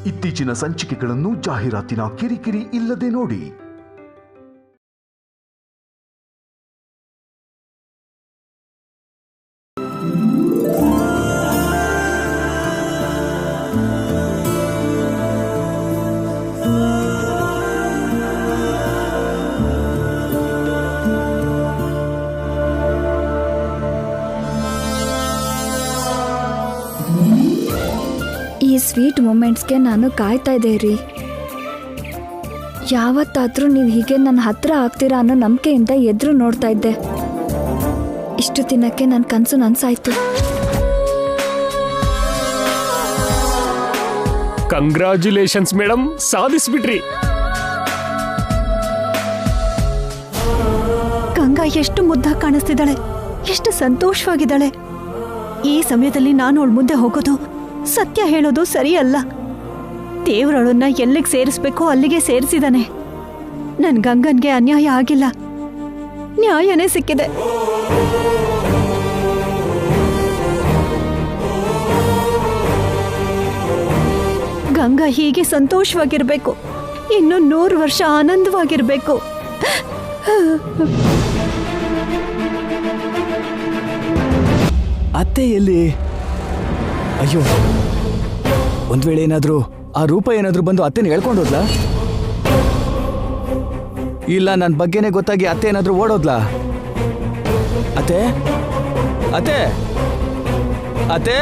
ಇತ್ತೀಚಿನ ಸಂಚಿಕೆಗಳನ್ನು ಜಾಹೀರಾತಿನ ಕಿರಿಕಿರಿ ಇಲ್ಲದೆ ನೋಡಿ. ಈ ಸ್ವೀಟ್ ಮೂಮೆಂಟ್ಸ್ಗೆ ನಾನು ಕಾಯ್ತಾ ಇದ್ದೆ ರೀ. ಯಾವತ್ತಾದ್ರೂ ನೀವು ಹೀಗೆ ನನ್ನ ಹತ್ರ ಆಗ್ತೀರಾ ಅನ್ನೋ ನಂಬಿಕೆಯಿಂದ ಎದುರು ನೋಡ್ತಾ ಇದ್ದೆ. ಇಷ್ಟು ದಿನಕ್ಕೆ ನನ್ನ ಕನಸು ನನಸಾಯ್ತು. ಕಂಗ್ರಾಚ್ಯುಲೇಷನ್ಸ್ ಮೇಡಮ್, ಸಾಧಿಸ್ಬಿಟ್ರಿ. ಗಂಗಾ ಎಷ್ಟು ಮುದ್ದಾಗಿ ಕಾಣಿಸ್ತಿದ್ದಾಳೆ, ಎಷ್ಟು ಸಂತೋಷವಾಗಿದ್ದಾಳೆ. ಈ ಸಮಯದಲ್ಲಿ ನಾನು ಅವಳ ಮುಂದೆ ಹೋಗೋದು, ಸತ್ಯ ಹೇಳೋದು ಸರಿಯಲ್ಲ. ದೇವರವಳನ್ನ ಎಲ್ಲಿಗೆ ಸೇರಿಸ್ಬೇಕೋ ಅಲ್ಲಿಗೆ ಸೇರಿಸಿದಾನೆ. ನನ್ ಗಂಗನ್ಗೆ ಅನ್ಯಾಯ ಆಗಿಲ್ಲ, ನ್ಯಾಯನೇ ಸಿಕ್ಕಿದೆ. ಗಂಗಾ ಹೀಗೆ ಸಂತೋಷವಾಗಿರ್ಬೇಕು, ಇನ್ನು 100 ವರ್ಷ ಆನಂದವಾಗಿರ್ಬೇಕು. ಅತ್ತೆ ಎಲ್ಲಿ? ಅಯ್ಯೋ, ಒಂದ್ ವೇಳೆ ಏನಾದ್ರು ಆ ರೂಪ ಏನಾದ್ರು ಬಂದು ಅತ್ತೆನ ಹೇಳ್ಕೊಂಡೋದ್ಲಾ? ಇಲ್ಲ ನನ್ನ ಬಗ್ಗೆನೇ ಗೊತ್ತಾಗಿ ಅತ್ತೆ ಏನಾದ್ರು ಓಡೋದ್ಲಾ? ಅತ್ತೆ ಅತ್ತೆ ಅತ್ತೆ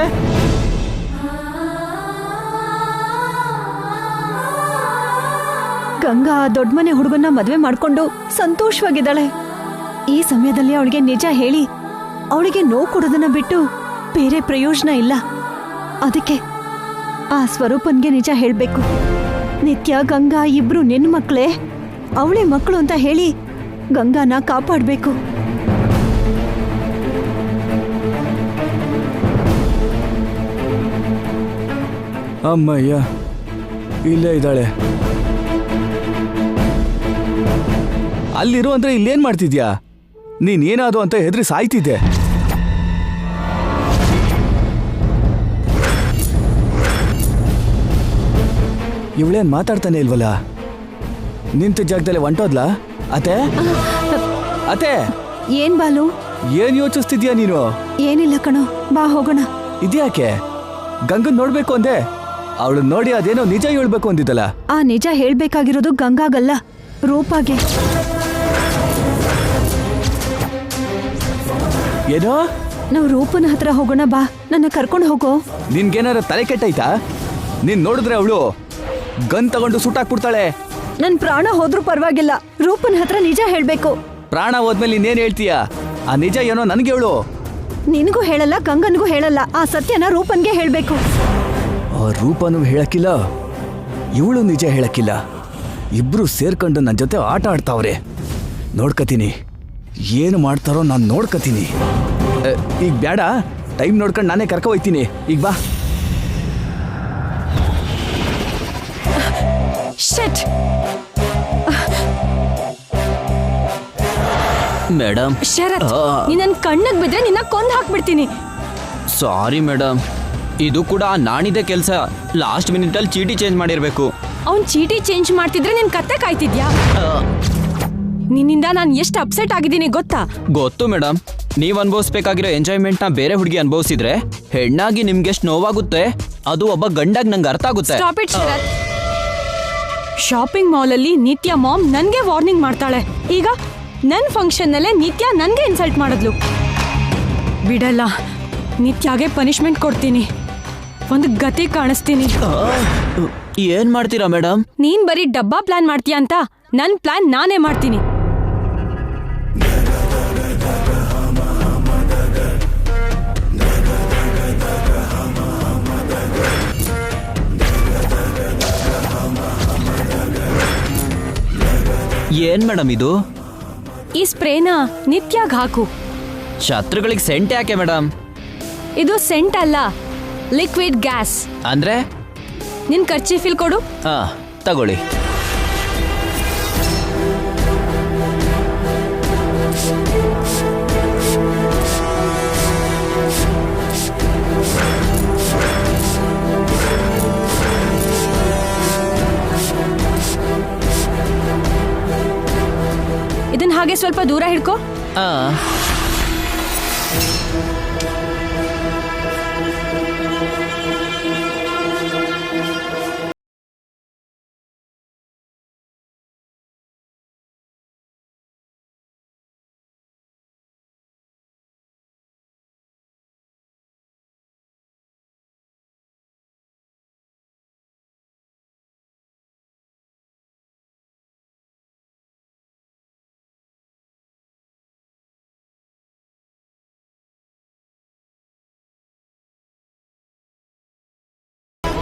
ಗಂಗಾ ಆ ದೊಡ್ಡ ಮನೆ ಹುಡುಗನ್ನ ಮದ್ವೆ ಮಾಡ್ಕೊಂಡು ಸಂತೋಷವಾಗಿದ್ದಾಳೆ. ಈ ಸಮಯದಲ್ಲಿ ಅವಳಿಗೆ ನಿಜ ಹೇಳಿ ಅವಳಿಗೆ ನೋವು ಕೊಡೋದನ್ನ ಬಿಟ್ಟು ಬೇರೆ ಪ್ರಯೋಜನ ಇಲ್ಲ. ಅದಕ್ಕೆ ಆ ಸ್ವರೂಪನ್ಗೆ ನಿಜ ಹೇಳ್ಬೇಕು. ನಿತ್ಯ ಗಂಗಾ ಇಬ್ರು ನಿನ್ನ ಮಕ್ಕಳೇ, ಅವಳೇ ಮಕ್ಕಳು ಅಂತ ಹೇಳಿ ಗಂಗಾನ ಕಾಪಾಡಬೇಕು. ಅಮ್ಮಯ್ಯ, ಇಲ್ಲೇ ಇದ್ದಾಳೆ. ಅಲ್ಲಿರು ಅಂದ್ರೆ ಇಲ್ಲೇನ್ ಮಾಡ್ತಿದ್ಯಾ? ನೀನೇನಾದು ಅಂತ ಹೆದ್ರಿ ಸಾಯ್ತಿದ್ದೆ. ಇವಳೇನ್ ಮಾತಾಡ್ತಾನೆ ಇಲ್ವಲ್ಲ? ನಿಂತ ಜಾಗದಲ್ಲಿ ಹೊಂಟೋದ್ಲಾ? ಅತ್ತೆ ಅತ್ತೆ, ಏನ್ ಬಾಲು, ಏನ್ ಯೋಚಿಸ್ತಿದ್ಯಾ ನೀನು? ಏನಿಲ್ಲ ಕಣೋ, ಬಾ ಹೋಗೋಣ. ಇದ್ಯಾಕೆ? ಗಂಗನ್ ನೋಡ್ಬೇಕು ಅಂದೆ, ಅವಳು ನೋಡಿ ಅದೇನೋ ನಿಜ ಹೇಳ್ಬೇಕು ಅಂದಿದ್ದಲ್ಲ. ಆ ನಿಜ ಹೇಳ್ಬೇಕಾಗಿರೋದು ಗಂಗಾಗಲ್ಲ, ರೂಪಾಗೆ. ಏನೋ? ನಾವು ರೂಪನ ಹತ್ರ ಹೋಗೋಣ, ಬಾ, ನನ್ನ ಕರ್ಕೊಂಡು ಹೋಗೋ. ನಿನ್ಗೇನಾರ ತಲೆ ಕೆಟ್ಟಾಯ್ತಾ? ನೀನ್ ನೋಡಿದ್ರೆ ಅವಳು ಗನ್ ತಗೊಂಡು ಸುಟ್ಟಾಕ್ಬಿಡ್ತಾಳೆ. ನನ್ ಪ್ರಾಣ ಹೋದ್ರೂ ಪರವಾಗಿಲ್ಲ, ರೂಪನ ಹತ್ರ ನಿಜ ಹೇಳ್ಬೇಕು. ಪ್ರಾಣ ಹೋದ್ಮೇಲೆ ಇನ್ನೇನ್ ಹೇಳ್ತೀಯ? ಆ ನಿಜ ಏನೋ ನನ್ಗೆ ಹೇಳು. ನಿನಗೂ ಹೇಳಲ್ಲ, ಗಂಗನ್ಗೂ ಹೇಳಲ್ಲ, ಆ ಸತ್ಯನ ರೂಪನ್ಗೆ ಹೇಳ್ಬೇಕು. ಆ ರೂಪನೂ ಹೇಳಕ್ಕಿಲ್ಲ, ಇವಳು ನಿಜ ಹೇಳಕ್ಕಿಲ್ಲ. ಇಬ್ರು ಸೇರ್ಕೊಂಡು ನನ್ನ ಜೊತೆ ಆಟ ಆಡ್ತಾವ್ರೆ. ನೋಡ್ಕತೀನಿ, ಏನು ಮಾಡ್ತಾರೋ ನಾನು ನೋಡ್ಕತೀನಿ. ಈಗ ಬೇಡ, ಟೈಮ್ ನೋಡ್ಕೊಂಡು ನಾನೇ ಕರ್ಕೊ ಹೋಯ್ತೀನಿ. ಈಗ ಬಾ. ಮೇಡಮ್, ಶರತ್, ನೀನ್ ನನ್ ಕಣ್ಣಿಗೆ ಬಿದ್ರೆ ನಿನ್ನ ಕೊಂದು ಹಾಕ್ಬಿಡ್ತೀನಿ. ಸಾರಿ ಮೇಡಮ್, ಇದು ಕೂಡ ನಾನಿದೆ ಕೆಲಸ. ಲಾಸ್ಟ್ ಮಿನಿಟ್ ಅಲ್ಲಿ ಚೀಟಿ ಚೇಂಜ್ ಮಾಡಿರ್ಬೇಕು. ಅವ್ನ್ ಚೀಟಿ ಚೇಂಜ್ ಮಾಡ್ತಿದ್ರೆ ನಿನ್ ಕತ್ತೆ ಕಾಯ್ತಿದ್ಯಾ? ನಿನ್ನಿಂದ ನಾನು ಎಷ್ಟು ಅಪ್ಸೆಟ್ ಆಗಿದ್ದೀನಿ ಗೊತ್ತಾ? ಗೊತ್ತು ಮೇಡಮ್, ನೀವ್ ಅನುಭವಿಸ್ಬೇಕಾಗಿರೋ ಎಂಜಾಯ್ಮೆಂಟ್ ನ ಬೇರೆ ಹುಡುಗಿ ಅನುಭವಿಸಿದ್ರೆ ಹೆಣ್ಣಾಗಿ ನಿಮ್ಗೆ ಎಷ್ಟು ನೋವಾಗುತ್ತೆ ಅದು ಒಬ್ಬ ಗಂಡಾಗಿ ನಂಗೆ ಅರ್ಥ ಆಗುತ್ತೆ. Stop it Sharath. Shopping mall ಅಲ್ಲಿ ನಿತ್ಯ ಮಾಮ್ ನನ್ಗೆ ವಾರ್ನಿಂಗ್ ಮಾಡ್ತಾಳೆ. ಈಗ ನನ್ ಫಂಕ್ಷನ್ ನಲ್ಲೇ ನಿತ್ಯ ನನ್ಗೆ ಇನ್ಸಲ್ಟ್ ಮಾಡಿದ್ಲು. ಬಿಡಲ್ಲ, ನಿತ್ಯಾಗೆ ಪನಿಷ್ಮೆಂಟ್ ಕೊಡ್ತೀನಿ, ಒಂದು ಗತಿ ಕಾಣಿಸ್ತೀನಿ. ಏನ್ ಮಾಡ್ತೀರಾ ಮೇಡಮ್? ನೀನ್ ಬರೀ ಡಬ್ಬಾ ಪ್ಲಾನ್ ಮಾಡ್ತೀಯ ಅಂತ ನನ್ ಪ್ಲಾನ್ ನಾನೇ ಮಾಡ್ತೀನಿ. ಏನ್ ಮೇಡಮ್ ಇದು? ಈ ಸ್ಪ್ರೇನ ನಿತ್ಯಾಗ್ ಹಾಕು. ಶತ್ರುಗಳಿಗೆ ಸೆಂಟ್ ಯಾಕೆ ಮೇಡಮ್? ಇದು ಸೆಂಟ್ ಅಲ್ಲ, ಲಿಕ್ವಿಡ್ ಗ್ಯಾಸ್. ಅಂದ್ರೆ? ನಿನ್ ಕರ್ಚೀಫಿಲ್ ಕೊಡು. ತಗೊಳ್ಳಿ. ಹಾಗೆ ಸ್ವಲ್ಪ ದೂರ ಹಿಡ್ಕೋ.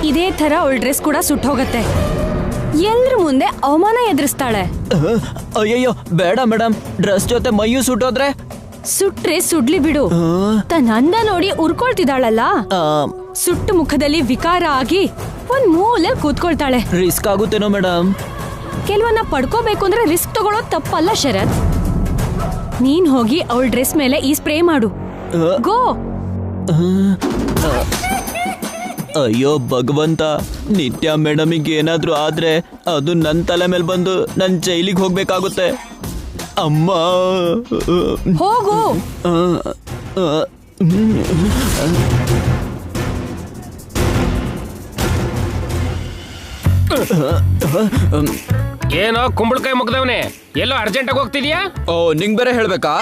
ಇದೇ ತರ ಅವಳ ಡ್ರೆಸ್ ಕೂಡ ಸುಟ್ಟೋಗತ್ತೆ. ಎಲ್ರ ಮುಂದೆ ಅವಮಾನ ಎದುರಿಸ್ತಾಳೆ. ಅಯ್ಯಯ್ಯೋ ಬೇಡ ಮೇಡಮ್, ಡ್ರೆಸ್ ಜೊತೆ ಮೈಯೂ ಸುಟ್ಟೋದ್ರೆ? ಸುಟ್ರೆ ಸುಡ್ಲಿ ಬಿಡು, ತನ್ನ ಅಂದ ನೋಡಿ ಉರ್ಕೊಳ್ತಿದ್ದಾಳಲ್ಲ, ಸುಟ್ಟು ಮುಖದಲ್ಲಿ ವಿಕಾರ ಆಗಿ ಒಂದ್ ಮೂಲೆ ಕೂತ್ಕೊಳ್ತಾಳೆ. Risk ಆಗುತ್ತೇನೋ madam? ಕೆಲವನ್ನ ಪಡ್ಕೋಬೇಕು ಅಂದ್ರೆ ರಿಸ್ಕ್ ತಗೊಳ್ಳೋದು ತಪ್ಪಲ್ಲ ಶರತ್. ನೀನ್ ಹೋಗಿ ಅವಳ ಡ್ರೆಸ್ ಮೇಲೆ ಈ ಸ್ಪ್ರೇ ಮಾಡು. ಗೋ. ಅಯ್ಯೋ ಭಗವಂತ, ನಿತ್ಯ ಮೇಡಮಿಗೆ ಏನಾದ್ರೂ ಆದ್ರೆ ಅದು ನನ್ನ ತಲೆ ಮೇಲೆ ಬಂದು ನನ್ ಜೈಲಿಗೆ ಹೋಗ್ಬೇಕಾಗುತ್ತೆ. ಅಮ್ಮ ಹೋಗು. ಏನೋ ಕುಂಬಳಕಾಯಿ ಮುಗ್ದವನೆ, ಎಲ್ಲೋ ಅರ್ಜೆಂಟಾಗಿ ಹೋಗ್ತಿದ್ಯಾ? ಓ ನಿಂಗ್ ಬೇರೆ ಹೇಳ್ಬೇಕಾ?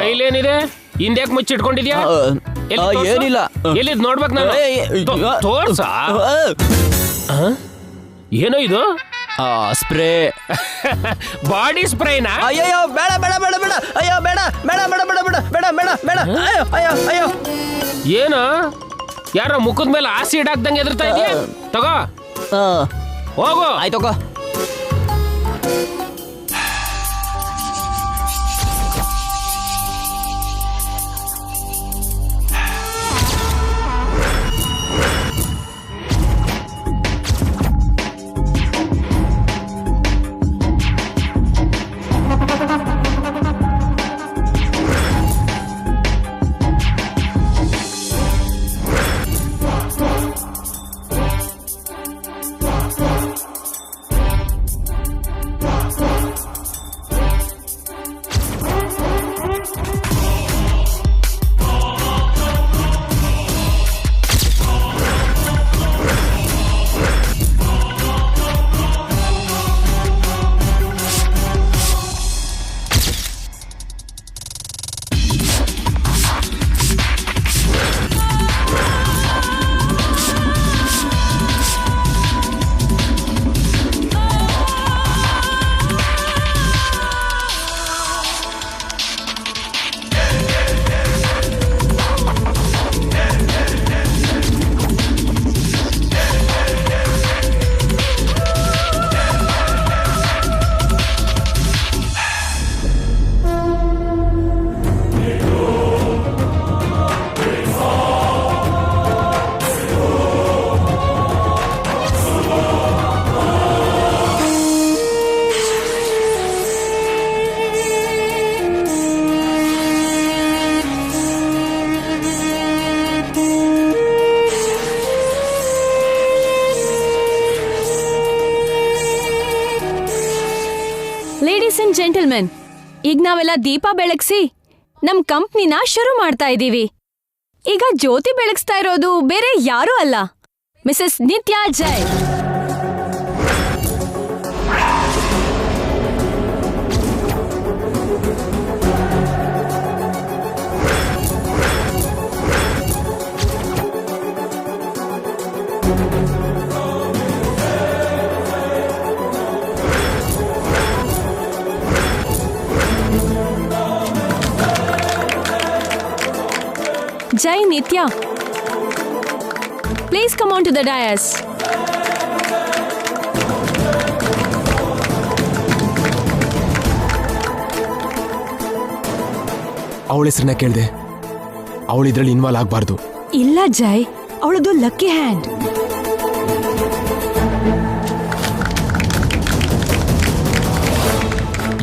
ಕೈಲೇನಿದೆ? ಹಿಂದ್ಯಾಕ್ ಮುಚ್ಚಿಟ್ಕೊಂಡಿದ್ಯಾ? ಏನಿಲ್ಲ. ಎಲ್ಲಿದ್ ನೋಡ್ಬೇಕು ನಾನು. ತೋರ್ಸ. ಏನೋ ಇದು? ಸ್ಪ್ರೇ. ಬಾಡಿ ಸ್ಪ್ರೇನಾ? ಅಯ್ಯೋ ಬೇಡ ಬೇಡ ಬೇಡ ಬೇಡ. ಅಯ್ಯೋ ಬೇಡ ಬೇಡ ಬೇಡ ಬೇಡ ಬೇಡ ಬೇಡ ಬೇಡ ಬೇಡ. ಅಯ್ಯೋ ಅಯ್ಯೋ ಅಯ್ಯೋ. ಏನು ಯಾರೋ ಮುಖದ ಮೇಲೆ ಆಸಿಡ್ ಹಾಕ್ದಂಗೆ ಎದುರ್ತಾ ಇದೆಯಾ? ತಗೋ ಹೋಗು. ಆಯ್ತೋಗ. ಲೇಡೀಸ್ ಅಂಡ್ ಜೆಂಟಲ್ಮೆನ್, ಈಗ ನಾವೆಲ್ಲ ದೀಪ ಬೆಳಗ್ಸಿ ನಮ್ ಕಂಪ್ನಿನ ಶುರು ಮಾಡ್ತಾ ಇದೀವಿ. ಈಗ ಜ್ಯೋತಿ ಬೆಳಗಿಸ್ತಾ ಇರೋದು ಬೇರೆ ಯಾರೂ ಅಲ್ಲ, Mrs Nitya Jai. Jai Nitya, please come on to the dais. ಅವಳ ಹೆಸರನ್ನ ಕೇಳಿದೆ. ಅವಳು ಇದ್ರಲ್ಲಿ ಇನ್ವಾಲ್ವ್ ಆಗಬಾರ್ದು. ಇಲ್ಲ ಜೈ, ಅವಳದು ಲಕ್ಕಿ ಹ್ಯಾಂಡ್.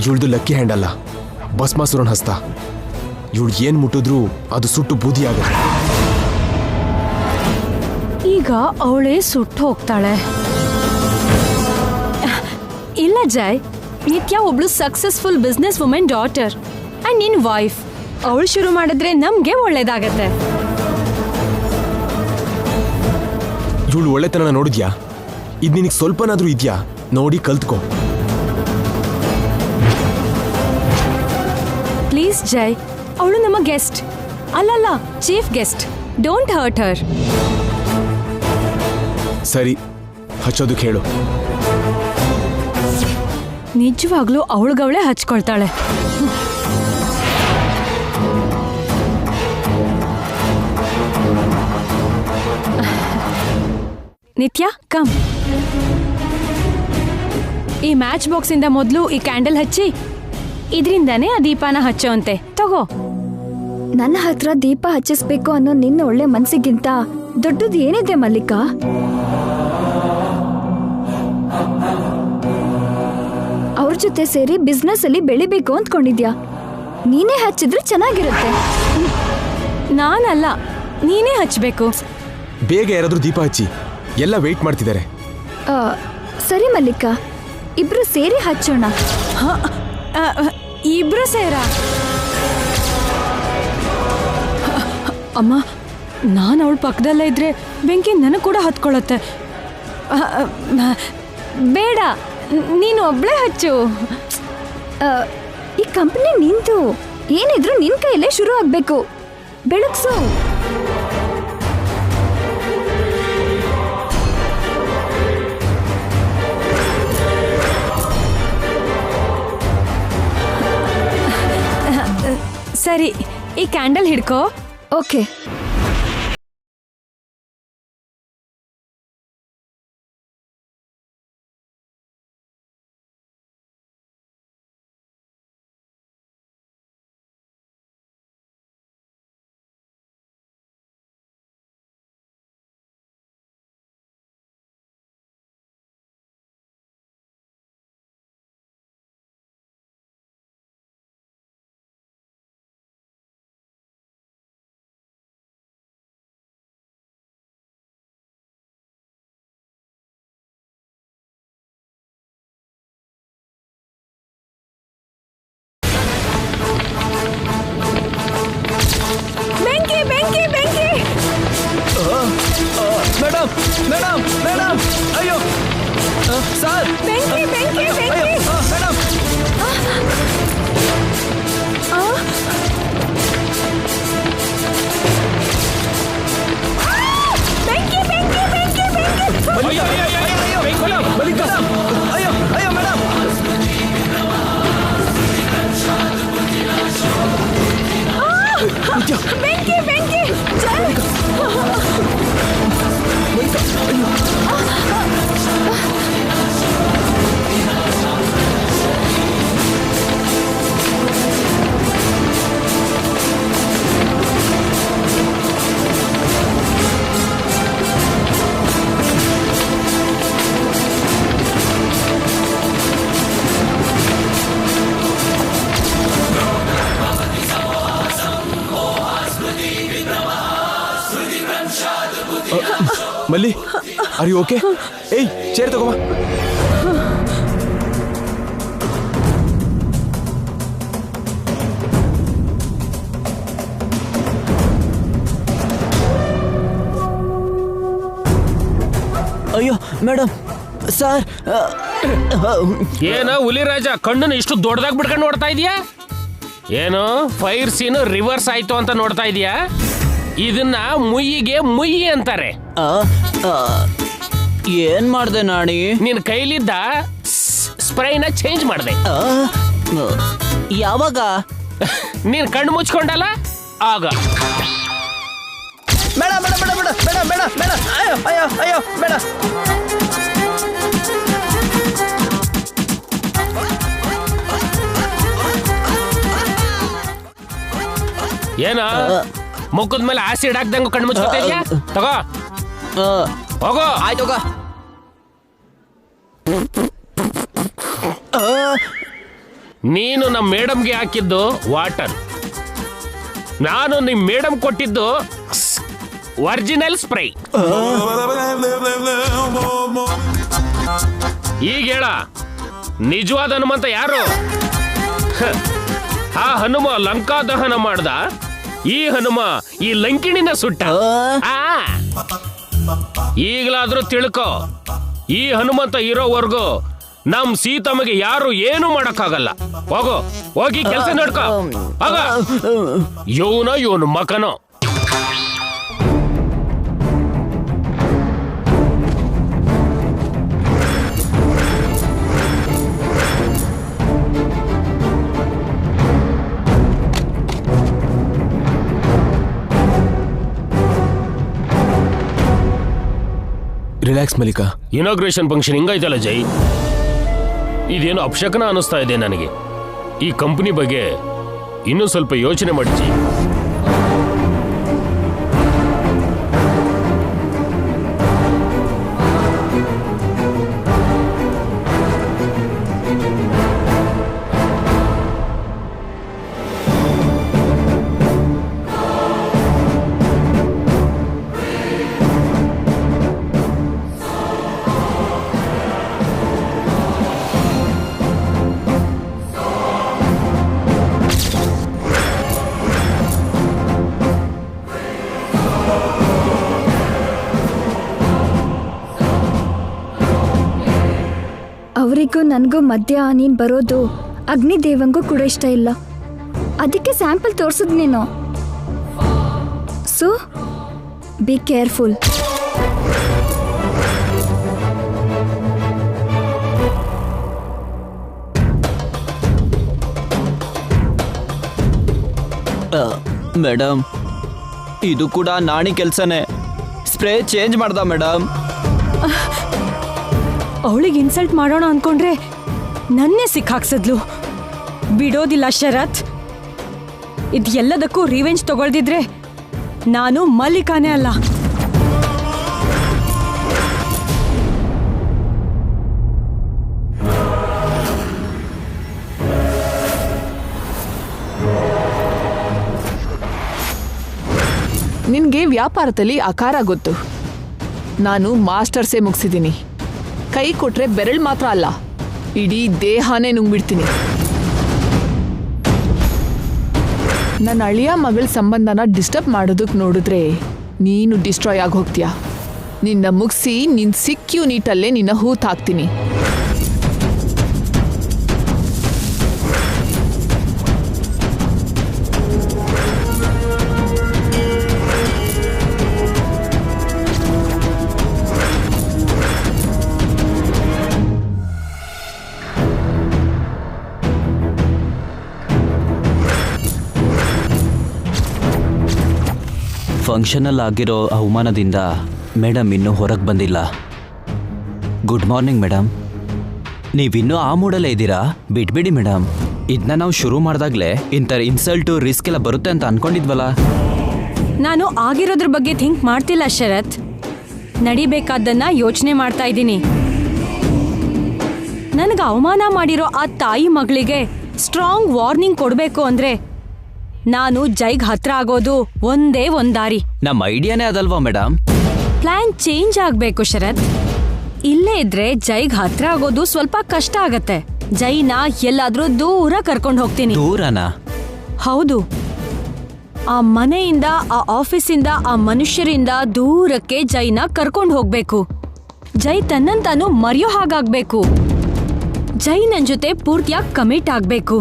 ಇವಳ್ದು ಲಕ್ಕಿ ಹ್ಯಾಂಡ್ ಅಲ್ಲ, ಭಸ್ಮಾಸುರನ್ ಹಸ್ತ. ಇವಳು ಏನ್ ಮುಟ್ಟಿದ್ರು ಅದು ಸುಟ್ಟು ಬೂದಿ ಆಗುತ್ತೆ. ಈಗ ಅವಳೇ ಸುಟ್ಟು ಹೋಗ್ತಾಳೆ. ಇಲ್ಲ ಜೈ, ನಿತ್ಯ ಒಬ್ಳು successful business women daughter and ನಿನ್ ವೈಫ್. ಅವಳು ಶುರು ಮಾಡಿದ್ರೆ ನಮ್ಗೆ ಒಳ್ಳೇದಾಗತ್ತೆ. ಇವಳು ಒಳ್ಳೆತನ ನೋಡಿದ್ಯಾ? ಇದು ನಿನಗೆ ಸ್ವಲ್ಪನಾದ್ರೂ ಇದ್ಯಾ? ನೋಡಿ ಕಲ್ತ್ಕೋ. ಪ್ಲೀಸ್ ಜೈ, ಅವಳು ನಮ್ಮ ಗೆಸ್ಟ್ ಅಲ್ಲಲ್ಲ, ಚೀಫ್ ಗೆಸ್ಟ್. ಡೋಂಟ್ ಹರ್ಟ್ ಹರ್. ಸರಿ, ಹಚ್ಚೋದಕ್ಕೆ ಹೇಳು. ನಿಜವಾಗ್ಲೂ ಅವಳಿಗವಳೆ ಹಚ್ಕೊಳ್ತಾಳೆ. ನಿತ್ಯ ಕಮ್. ಈ ಮ್ಯಾಚ್ ಬಾಕ್ಸ್ ಇಂದ ಮೊದಲು ಈ ಕ್ಯಾಂಡಲ್ ಹಚ್ಚಿ, ಇದರಿಂದಾನೇ ಆ ದೀಪನ ಹಚ್ಚೋಂತೆ. ತಗೋ. ನನ್ನ ಹತ್ರ ದೀಪ ಹಚ್ಚಿಸ್ಬೇಕು ಅನ್ನೋ ನಿನ್ನ ಒಳ್ಳೆ ಮನ್ಸಿಗಿಂತ ದೊಡ್ಡದು ಏನಿದೆ ಮಲ್ಲಿಕಾ? ಅವ್ರ ಜೊತೆ ಸೇರಿ ಬಿಸ್ನೆಸ್ ಅಲ್ಲಿ ಬೆಳಿಬೇಕು ಅಂದ್ಕೊಂಡಿದ್ಯಾ? ನೀನೇ ಹಚ್ಚಿದ್ರೆ ಚೆನ್ನಾಗಿರುತ್ತೆ. ನಾನಲ್ಲ, ನೀನೇ ಹಚ್ಬೇಕು. ಬೇಗ ಯಾರಾದ್ರೂ ದೀಪ ಹಚ್ಚಿ, ಎಲ್ಲ ವೇಟ್ ಮಾಡ್ತಿದ್ದಾರೆ. ಸರಿ ಮಲ್ಲಿಕಾ, ಇಬ್ರು ಸೇರಿ ಹಚ್ಚೋಣ. ಇಬ್ರು ಸೇರ? ಅಮ್ಮ, ನಾನು ಅವಳ ಪಕ್ಕದಲ್ಲೇ ಇದ್ರೆ ಬೆಂಕಿ ನನಗೆ ಕೂಡ ಹತ್ಕೊಳ್ಳುತ್ತೆ. ಬೇಡ, ನೀನು ಒಬ್ಳೇ ಹಚ್ಚು. ಈ ಕಂಪನಿ ನಿಂತು ಏನಿದ್ರು ನಿನ್ ಕೈಯಲ್ಲೇ ಶುರು ಆಗ್ಬೇಕು. ಬೆಳಗ್ಸು. ಸರಿ, ಈ ಕ್ಯಾಂಡಲ್ ಹಿಡ್ಕೋ. ಓಕೆ. ಬೆಂಕಿ ಬೆಂಕಿ ಬೆಂಕಿ! ಮೇಡಮ್ ಮೇಡಮ್ ಮೇಡಮ್, ಅಯ್ಯೋ ಸರ್, ಬೆಂಕಿ ಬೆಂಕಿ ಬೆಂಕಿ! ಮೇಡಮ್, ಬೆಂಕಿ ಬೆಂಕಿ ಬೆಂಕಿ ಬೆಂಕಿ! ಮಲ್ಲಿಕಾ, ಅಯ್ಯೋ ಅಯ್ಯೋ ಮೇಡಮ್. ಬೆಂಕಿ ಬೆಂಕಿ! ಮಲ್ಲಿ, ಆರ್ ಯು ಓಕೆ? ಏಯ್, ಚೇರ್ ತಗೋ. ಅಯ್ಯೋ ಮೇಡಮ್, ಸರ್. ಏನ ಹುಲಿರಾಜ, ಕಣ್ಣನ್ನು ಇಷ್ಟು ದೊಡ್ಡದಾಗಿ ಬಿಡ್ಕೊಂಡು ನೋಡ್ತಾ ಇದೀಯಾ? ಏನು ಫೈರ್ ಸೀನ್ ರಿವರ್ಸ್ ಆಯ್ತು ಅಂತ ನೋಡ್ತಾ ಇದೀಯಾ? ಇದನ್ನ ಮುಯ್ಯಿಗೆ ಮುಯ್ಯಿ ಅಂತಾರೆ. ಏನ್ ಮಾಡ್ದೆ ನಾಣಿ? ನಿನ್ ಕೈಲಿದ್ದ ಸ್ಪ್ರೈನ ಚೇಂಜ್ ಮಾಡ್ದೆ. ಯಾವಾಗ? ನೀನ್ ಕಣ್ಣು ಮುಚ್ಕೊಂಡಲ್ಲ ಆಗ. ಬೇಡ ಬೇಡ ಬೇಡ ಬೇಡ ಬೇಡ ಬೇಡ ಬೇಡ, ಅಯ್ಯೋ ಅಯ್ಯೋ ಅಯ್ಯೋ ಬೇಡ. ಏನ ಮುಖದ ಮೇಲೆ ಆಸಿಡ್ ಹಾಕ್ದಂಗ ಕಣ್ಣು ಮುಚ್ಕೊತಾ ಇದೀಯಾ? ತಗೋ ಹೋಗೋ. ಆಯ್ತು. ನೀನು ನಮ್ಮ ಮೇಡಮ್ಗೆ ಹಾಕಿದ್ದು ವಾಟರ್, ನಾನು ನಿಮ್ ಮೇಡಮ್ ಕೊಟ್ಟಿದ್ದು ಒರಿಜಿನಲ್ ಸ್ಪ್ರೈ. ಈಗ ಹೇಳ, ನಿಜವಾದ ಹನುಮಂತ ಯಾರು? ಆ ಹನುಮ ಲಂಕಾ ದಹನ ಮಾಡ್ದ, ಈ ಹನುಮ ಈ ಲಂಕಿಣಿನ ಸುಟ್ಟ. ಈಗಲಾದ್ರೂ ತಿಳ್ಕೊ, ಈ ಹನುಮಂತ ಇರೋವರೆಗೂ ನಮ್ ಸೀತಮ್ಮಗೆ ಯಾರು ಏನು ಮಾಡಕ್ಕಾಗಲ್ಲ. ಹೋಗಿ ಕೆಲಸ ನೋಡ್ಕೋ. ಆಗ ಇವನು ಮಕನೋ. ರಿಲ್ಯಾಕ್ಸ್ ಮಲ್ಲಿಕಾ. ಇನಾಗ್ರೇಷನ್ ಫಂಕ್ಷನ್ ಹಿಂಗಾಯ್ತಲ್ಲ ಜೈ, ಇದೇನು ಅಪಶಕನ ಅನಿಸ್ತಾ ಇದೆ ನನಗೆ. ಈ ಕಂಪನಿ ಬಗ್ಗೆ ಇನ್ನೂ ಸ್ವಲ್ಪ ಯೋಚನೆ ಮಾಡಿ ಜೈ. ಅವರಿಗೂ ನನಗೂ ಮಧ್ಯ ನೀನು ಬರೋದು ಅಗ್ನಿದೇವಂಗೂ ಕೂಡ ಇಷ್ಟ ಇಲ್ಲ. ಅದಕ್ಕೆ ಸ್ಯಾಂಪಲ್ ತೋರಿಸಿದ್ ನೀನು. So be careful. ಮೇಡಮ್, ಇದು ಕೂಡ ನಾಣಿ ಕೆಲ್ಸನೇ. ಸ್ಪ್ರೇ ಚೇಂಜ್ ಮಾಡ್ದ ಮೇಡಮ್. ಅವಳಿಗೆ ಇನ್ಸಲ್ಟ್ ಮಾಡೋಣ ಅನ್ಕೊಂಡ್ರೆ ನನ್ನೇ ಸಿಕ್ಕಾಕ್ಸದ್ಲು. ಬಿಡೋದಿಲ್ಲ ಶರತ್. ಇದು ಎಲ್ಲದಕ್ಕೂ ರಿವೆಂಜ್ ತಗೊಳ್ದಿದ್ರೆ ನಾನು ಮಲ್ಲಿಕಾನೇ ಅಲ್ಲ. ನಿನ್ಗೆ ವ್ಯಾಪಾರದಲ್ಲಿ ಆಕಾರ ಗೊತ್ತು. ನಾನು ಮಾಸ್ಟರ್ಸೇ ಮುಗಿಸಿದ್ದೀನಿ. ಕೈ ಕೊಟ್ರೆ ಬೆರಳು ಮಾತ್ರ ಅಲ್ಲ, ಇಡೀ ದೇಹನೇ ನುಂಗ್ಬಿಡ್ತೀನಿ. ನನ್ನ ಅಳಿಯ ಮಗಳ ಸಂಬಂಧನ ಡಿಸ್ಟರ್ಬ್ ಮಾಡೋದಕ್ಕೆ ನೋಡಿದ್ರೆ ನೀನು ಡಿಸ್ಟ್ರಾಯ್ ಆಗಿ ಹೋಗ್ತೀಯ. ನಿನ್ನ ಮುಗಿಸಿ ನಿನ್ನ ಸಿಕ್ಯೂ ನೀಟಲ್ಲೇ ನಿನ್ನ ಹೂತ್ ಹಾಕ್ತೀನಿ. ಫಂಕ್ಷನಲ್ಲಿ ಆಗಿರೋ ಅವಮಾನದಿಂದ ಮೇಡಮ್ ಇನ್ನೂ ಹೊರಗೆ ಬಂದಿಲ್ಲ. Good morning madam. ನೀವಿನ್ನೂ ಆ ಮೂಡಲ್ಲೇ ಇದ್ದೀರಾ? ಬಿಟ್ಬಿಡಿ ಮೇಡಮ್. ಇದನ್ನ ನಾವು ಶುರು ಮಾಡಿದಾಗಲೇ ಇಂಥ ಇನ್ಸಲ್ಟು ರಿಸ್ಕ್ ಎಲ್ಲ ಬರುತ್ತೆ ಅಂತ ಅನ್ಕೊಂಡಿದ್ವಲ್ಲ. ನಾನು ಆಗಿರೋದ್ರ ಬಗ್ಗೆ ಥಿಂಕ್ ಮಾಡ್ತಿಲ್ಲ ಶರತ್. ನಡಿಬೇಕಾದ್ದನ್ನ ಯೋಚನೆ ಮಾಡ್ತಾ ಇದ್ದೀನಿ. ನನಗೆ ಅವಮಾನ ಮಾಡಿರೋ ಆ ತಾಯಿ ಮಗಳಿಗೆ ಸ್ಟ್ರಾಂಗ್ ವಾರ್ನಿಂಗ್ ಕೊಡಬೇಕು ಅಂದ್ರೆ ನಾನು ಜೈಗ್ ಹತ್ರ ಆಗೋದು ಒಂದೇ ಒಂದ್ ದಾರಿ. ನಮ್ಮ ಐಡಿಯಾನೇ ಅದಲ್ವಾ ಮೇಡಮ್? ಪ್ಲಾನ್ ಚೇಂಜ್ ಆಗ್ಬೇಕು ಶರತ್. ಇಲ್ಲೇ ಇದ್ರೆ ಜೈಗ್ ಹತ್ರ ಆಗೋದು ಸ್ವಲ್ಪ ಕಷ್ಟ ಆಗತ್ತೆ. ಜೈನ ಎಲ್ಲಾದ್ರೂ ದೂರ ಕರ್ಕೊಂಡು ಹೋಗ್ತೀನಿ. ದೂರನಾ? ಹೌದು. ಆ ಮನೆಯಿಂದ, ಆ ಆಫೀಸಿಂದ, ಆ ಮನುಷ್ಯರಿಂದ ದೂರಕ್ಕೆ ಜೈನ ಕರ್ಕೊಂಡು ಹೋಗ್ಬೇಕು. ಜೈ ತನ್ನಂತಾನು ಮರೆಯೋ ಹಾಗಾಗ್ಬೇಕು. ಜೈ ನನ್ ಜೊತೆ ಪೂರ್ತಿಯಾಗಿ ಕಮಿಟ್ ಆಗ್ಬೇಕು.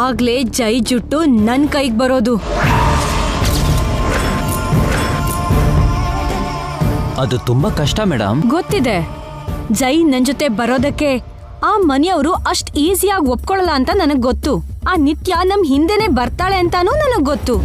ಆಗ್ಲೇ ಜೈ ಜುಟ್ಟು ನನ್ ಕೈಗೆ ಬರೋದು. ಅದು ತುಂಬಾ ಕಷ್ಟ ಮೇಡಮ್. ಗೊತ್ತಿದೆ. ಜೈ ನನ್ ಜೊತೆ ಬರೋದಕ್ಕೆ ಆ ಮನೆಯವರು ಅಷ್ಟ್ ಈಸಿಯಾಗಿ ಒಪ್ಕೊಳ್ಳಲ್ಲ ಅಂತ ನನಗ್ ಗೊತ್ತು. ಆ ನಿತ್ಯ ನಮ್ ಹಿಂದೆನೆ ಬರ್ತಾಳೆ ಅಂತಾನೂ ನನಗ್ ಗೊತ್ತು.